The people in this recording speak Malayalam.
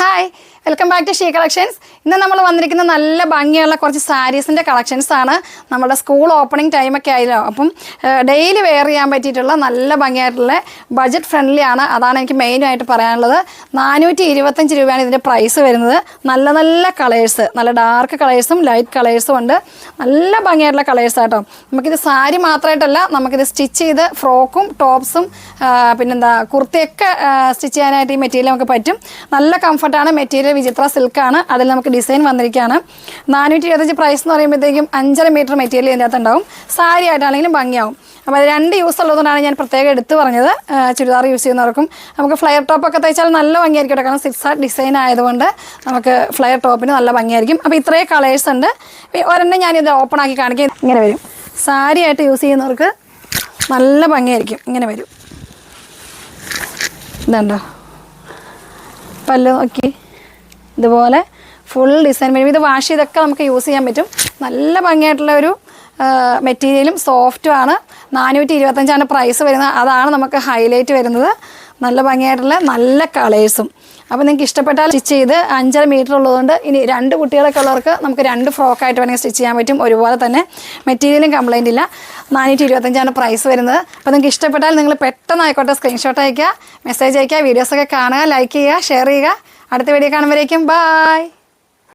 Hi, welcome back to She Collections. ഇന്ന് നമ്മൾ വന്നിരിക്കുന്ന നല്ല ഭംഗിയുള്ള കുറച്ച് സാരീസിൻ്റെ കളക്ഷൻസാണ്. നമ്മുടെ സ്കൂൾ ഓപ്പണിംഗ് ടൈമൊക്കെ ആയല്ലോ, അപ്പം ഡെയിലി വെയർ ചെയ്യാൻ പറ്റിയിട്ടുള്ള നല്ല ഭംഗിയായിട്ടുള്ള ബഡ്ജറ്റ് ഫ്രണ്ട്ലി ആണ്. അതാണ് എനിക്ക് മെയിനായിട്ട് പറയാനുള്ളത്. 425 രൂപയാണ് ഇതിൻ്റെ പ്രൈസ് വരുന്നത്. നല്ല നല്ല കളേഴ്സ്, നല്ല ഡാർക്ക് കളേഴ്സും ലൈറ്റ് കളേഴ്സും ഉണ്ട്. നല്ല ഭംഗിയായിട്ടുള്ള കളേഴ്സാട്ടോ. നമുക്കിത് സാരി മാത്രമായിട്ടല്ല, നമുക്കിത് സ്റ്റിച്ച് ചെയ്ത് ഫ്രോക്കും ടോപ്സും പിന്നെന്താ കുർത്തിയൊക്കെ സ്റ്റിച്ച് ചെയ്യാനായിട്ട് ഈ മെറ്റീരിയൽ നമുക്ക് പറ്റും. നല്ല കംഫർട്ടാണ്. മെറ്റീരിയൽ വിചിത്ര സിൽക്കാണ്. അതിൽ നമുക്ക് ഡിസൈൻ വന്നിരിക്കുകയാണ്. 425 പ്രൈസ് എന്ന് പറയുമ്പോഴത്തേക്കും 5.5 മീറ്റർ മെറ്റീരിയൽ ഇതിൻ്റെ അകത്ത് ഉണ്ടാവും. സാരി ആയിട്ടാണെങ്കിലും ഭംഗിയാവും. അപ്പോൾ അത് രണ്ട് യൂസ് ഉള്ളതുകൊണ്ടാണ് ഞാൻ പ്രത്യേകം എടുത്ത് പറഞ്ഞത്. ചുരിദാർ യൂസ് ചെയ്യുന്നവർക്കും നമുക്ക് ഫ്ലെയർ ടോപ്പൊക്കെ തയ്ച്ചാൽ നല്ല ഭംഗിയായിരിക്കും കേട്ടോ. കാരണം 6 ഡിസൈൻ ആയതുകൊണ്ട് നമുക്ക് ഫ്ലെയർ ടോപ്പിന് നല്ല ഭംഗിയായിരിക്കും. അപ്പോൾ ഇത്രയും കളേഴ്സ് ഉണ്ട്. ഒരെണ്ണം ഞാനിത് ഓപ്പൺ ആക്കി കാണിക്കാം. ഇങ്ങനെ വരും. സാരി ആയിട്ട് യൂസ് ചെയ്യുന്നവർക്ക് നല്ല ഭംഗിയായിരിക്കും. ഇങ്ങനെ വരും. ഇതുണ്ടോ പല്ല് നോക്കി, ഇതുപോലെ ഫുൾ ഡിസൈൻ വരും. ഇത് വാഷ് ചെയ്തൊക്കെ നമുക്ക് യൂസ് ചെയ്യാൻ പറ്റും. നല്ല ഭംഗിയായിട്ടുള്ള ഒരു മെറ്റീരിയലും സോഫ്റ്റും ആണ്. 425 പ്രൈസ് വരുന്നത്. അതാണ് നമുക്ക് ഹൈലൈറ്റ് വരുന്നത്. നല്ല ഭംഗിയായിട്ടുള്ള നല്ല കളേഴ്സും. അപ്പോൾ നിങ്ങൾക്ക് ഇഷ്ടപ്പെട്ടാൽ സ്റ്റിച്ച് ചെയ്ത് 5.5 മീറ്റർ ഉള്ളതുകൊണ്ട് ഇനി 2 കുട്ടികളൊക്കെ ഉള്ളവർക്ക് നമുക്ക് 2 ഫ്രോക്കായിട്ട് വേണമെങ്കിൽ സ്റ്റിച്ച് ചെയ്യാൻ പറ്റും. ഒരുപോലെ തന്നെ മെറ്റീരിയലും കംപ്ലൈൻ്റ് ഇല്ല. 425 പ്രൈസ് വരുന്നത്. അപ്പോൾ നിങ്ങൾക്ക് ഇഷ്ടപ്പെട്ടാൽ നിങ്ങൾ പെട്ടെന്ന് ആയിക്കോട്ടെ സ്ക്രീൻഷോട്ട് അയയ്ക്കുക, മെസ്സേജ് അയയ്ക്കുക, വീഡിയോസൊക്കെ കാണുക, ലൈക്ക് ചെയ്യുക, ഷെയർ ചെയ്യുക. അടുത്ത വീഡിയോ കാണുമ്പോഴേക്കും ബൈ.